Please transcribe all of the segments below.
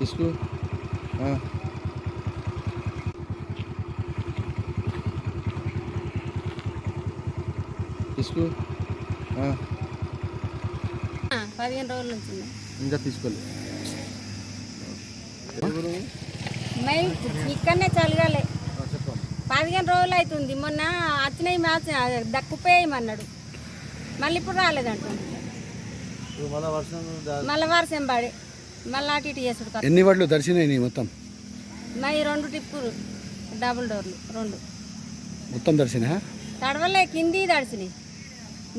इसको हाँ इसको हाँ 15 రోజుల నుంచి ఉన్నాయి. ఇంకా తీసుకోలేదు మై ఇక్కడనే చలగాలి చెప్పండి 15 రోజులు అవుతుంది. మొన్న వచ్చినాయి మ్యాచ్ దక్కుపోయేయమన్నాడు, మళ్ళీ ఇప్పుడు రాలేదంటుంది. మళ్ళీ వర్షం పడి మళ్ళీ అటు ఇటు చేసుడు కదా. ఎన్ని వాటిలో దర్శనైనాయి మొత్తం? మై 2 టిప్పులు డబుల్ డోర్లు 2 మొత్తం దర్శన తడవలే, కింది తడిసినాయి,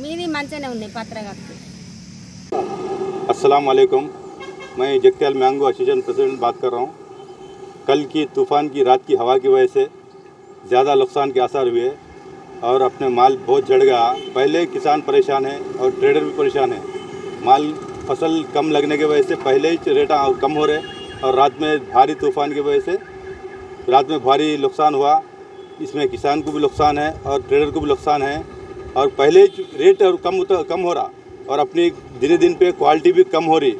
మీది మంచిగానే ఉన్నాయి పత్రగట్టు. अस्सलाम वालेकुम, मैं जगत्याल मैंगो एसोसिएशन प्रेसिडेंट बात कर रहा हूँ। कल की तूफ़ान की रात की हवा की वजह से ज़्यादा नुकसान के आसार हुए और अपने माल बहुत झड़ गया। पहले किसान परेशान है और ट्रेडर भी परेशान है। माल फसल कम लगने की वजह से पहले ही रेट कम हो रहे और रात में भारी तूफ़ान की वजह से रात में भारी नुकसान हुआ। इसमें किसान को भी नुकसान है और ट्रेडर को भी नुकसान है और पहले ही रेट और कम हो रहा और अपनी दिन दिन पे क्वालिटी भी कम हो रही।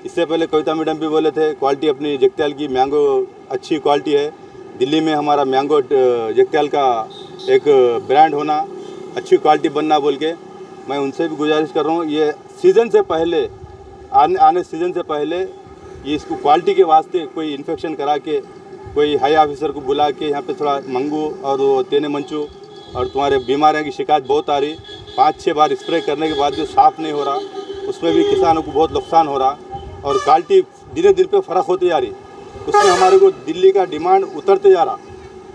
इससे पहले कविता मैडम भी बोले थे क्वालिटी अपनी जगत्याल की मैंगो अच्छी क्वालिटी है। दिल्ली में हमारा मैंगो जगत्याल का एक ब्रांड होना, अच्छी क्वालिटी बनना बोल के मैं उनसे भी गुजारिश कर रहा हूँ। ये सीज़न से पहले आने सीज़न से पहले ये इसको क्वालिटी के वास्ते कोई इन्फेक्शन करा के कोई हाई ऑफिसर को बुला के यहाँ पे थोड़ा मंगू और वो तेने मंचू और तुम्हारे बीमारियों की शिकायत बहुत आ रही। 5-6 बार स्प्रे करने के बाद भी साफ़ नहीं हो रहा, उसमें भी किसानों को बहुत नुकसान हो रहा और क्वालिटी दिन दिन पे फ़र्क होती जा रही। उसमें हमारे को दिल्ली का डिमांड उतरते जा रहा।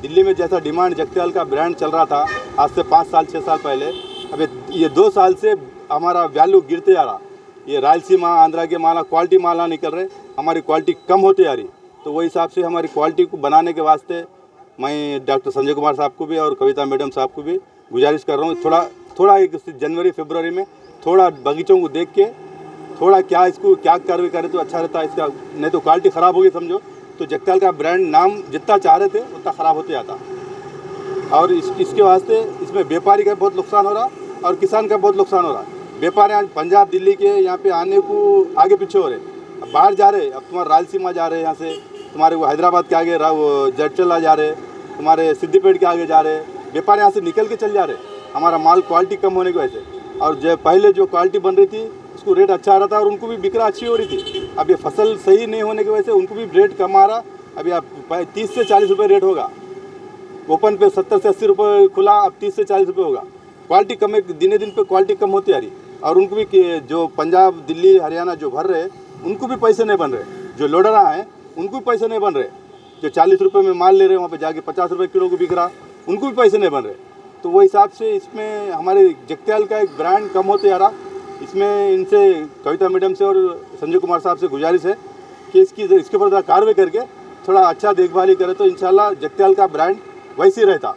दिल्ली में जैसा डिमांड जगत्याल का ब्रांड चल रहा था आज से 5 साल 6 साल पहले, अब ये 2 साल से हमारा वैल्यू गिरते जा रहा। ये रायलसीमा आंध्रा के माला क्वालिटी माला निकल रहे, हमारी क्वालिटी कम होती जा रही। तो वही हिसाब से हमारी क्वालिटी को बनाने के वास्ते मैं डॉक्टर संजय कुमार साहब को भी और कविता मैडम साहब को भी गुजारिश कर रहा हूँ, थोड़ा एक जनवरी फरवरी में थोड़ा बगीचों को देख के थोड़ा क्या इसको क्या कार्रवाई करे तो अच्छा रहता है। इसका नहीं तो क्वालिटी ख़राब होगी समझो तो जगत्याल का ब्रांड नाम जितना चाह रहे थे उतना ख़राब होते जाता। और इसके वास्ते इसमें व्यापारी का बहुत नुकसान हो रहा और किसान का बहुत नुकसान हो रहा। व्यापारी आज पंजाब दिल्ली के यहाँ पे आने को आगे पीछे हो रहे, अब बाहर जा रहे, अब तुम्हारे रायलसीमा जा रहे, यहाँ से तुम्हारे वो हैदराबाद के आगे वो जडचला जा रहे, तुम्हारे सिद्दीपेट के आगे जा रहे, व्यापारी यहाँ से निकल के चल जा रहे। हमारा माल क्वालिटी कम होने की वजह से और जो पहले जो क्वालिटी बन रही थी उसको रेट अच्छा आ रहा था और उनको भी बिक्रा अच्छी हो रही थी। अब ये फसल सही नहीं होने की वजह से उनको भी रेट कम आ रहा। अभी आप 30 से 40 रुपये रेट होगा, ओपन पे 70 से 80 रुपये खुला, अब 30 से 40 रुपये होगा। क्वालिटी कम है, दिन दिन पे क्वालिटी कम होती आ रही और उनको भी जो पंजाब दिल्ली हरियाणा जो भर रहे उनको भी पैसे नहीं बन रहे, जो लोडरा हैं उनको भी पैसे नहीं बन रहे, जो 40 रुपये में माल ले रहे वहाँ पे जाके 50 रुपये किलो को बिक रहा, उनको भी पैसे नहीं बन रहे। तो वो हिसाब से इसमें हमारे जगत्याल का एक ब्रांड कम होते जा रहा। इसमें इनसे कविता मैडम से और संजय कुमार साहब से गुजारिश है कि इसके ऊपर कार्रवाई करके थोड़ा अच्छा देखभाल करे तो इंशाल्लाह जगत्याल का ब्रांड वैसे ही रहता।